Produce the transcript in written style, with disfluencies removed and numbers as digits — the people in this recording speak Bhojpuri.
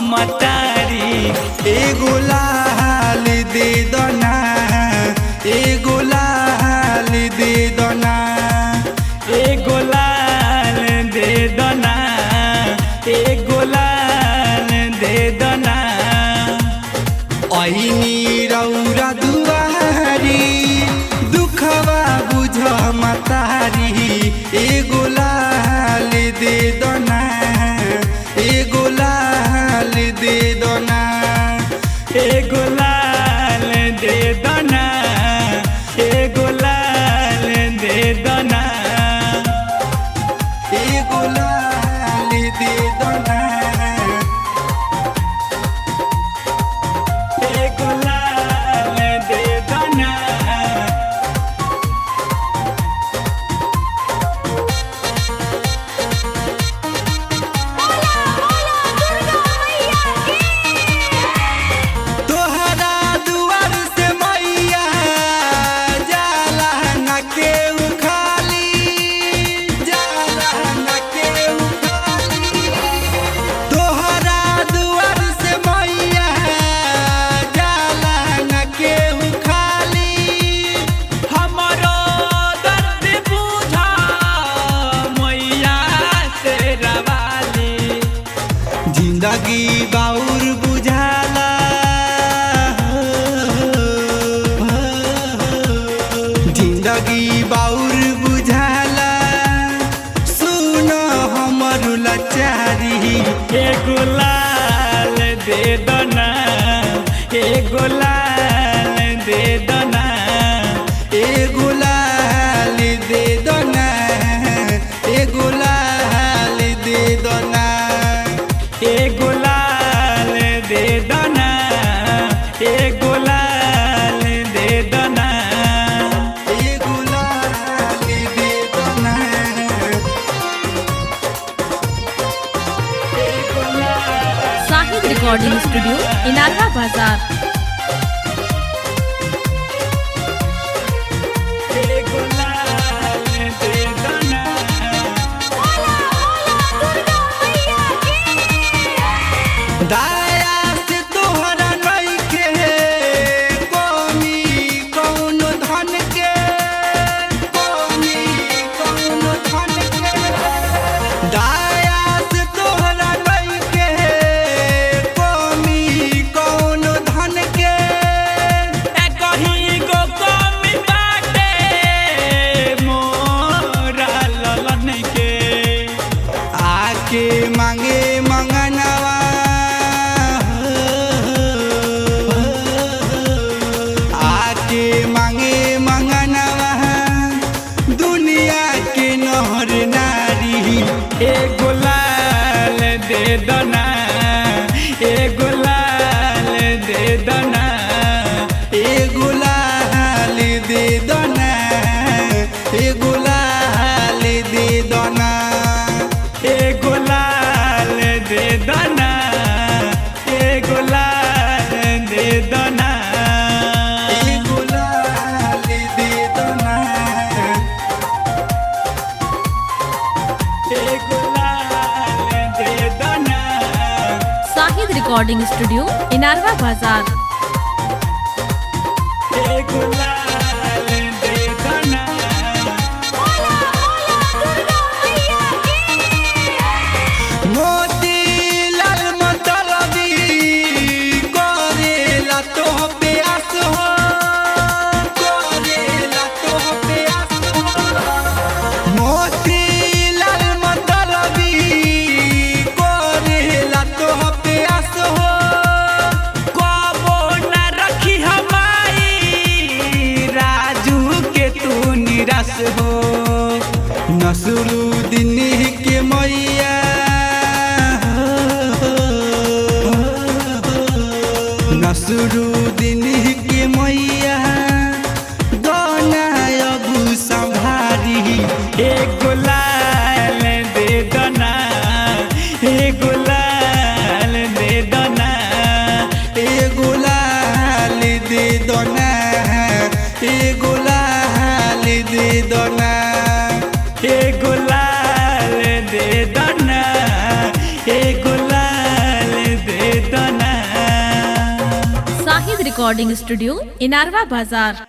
मतारी एगो लाल दे दना एगो लाल दे दना एगो लाल दे दना एगो लाल दे दना ऐनी रौरा दुआरी दुखवा बुझ मतारी एगो लाल दे दना एगो लाल दे दना एगो लाल दे दना एगो लाल दे दना एगो लाल दे दना एगो लाल दे दना तोहरा दुआर से मैया जाला न केहू खाली जाला न केहू खाली तोहरा दुआर से मैया जाला न केहू खाली हमरो दर्द बुझा मैया से रवाली जिंदगी बाउर बुझाला जिंदगी बाउर बुझाला सुन हमर लाचारी एगो लाल दे दना एगो लाल दे दना एगो लाल दे दना एगो लाल दे दना एगो लाल दे दना एगो लाल दे दना एगो लाल दे दना एगो लाल साहिद रिकॉर्डिंग स्टूडियो इनारवा बाजार। एगो लाल दे दना दाया से तोहरा नइखे कमी कौनो धन के कमी कौनो धन के दाया से तोहरा नइखे कमी कौनो धन के कहीं गो कमी बाटे मोरा ललन के आके मांगे मंगनवा आके मांगे मंगनवा दुनिया के नहर नारी एगो लाल दे दना एगो लाल दे दना एगो लाल दे दना एगो लाल दे दना एगो लाल दे दना एगो लाल दे दना एगो लाल दे दना एगो लाल दे दना साहिद रिकॉर्डिंग स्टूडियो इनारवा बाजार। एगो लाल दे दना मोती लाल मतलबी करेला तोह पे आस हो करेला तोह पे आस हो मोती लाल मतलबी करेला तोह पे आस हो कबो न रखी हमारी राजू के तू निराश हो नसरुद्दीन के मैया नसरुद्दीन के मैया दोना अबू संभारी एगो लाल दे दना एगो लाल दे दना एगो लाल दे दना एगो लाल दे दना एगो लाल दे दना एगो लाल दे रिकॉर्डिंग स्टूडियो, इनारवा बाजार।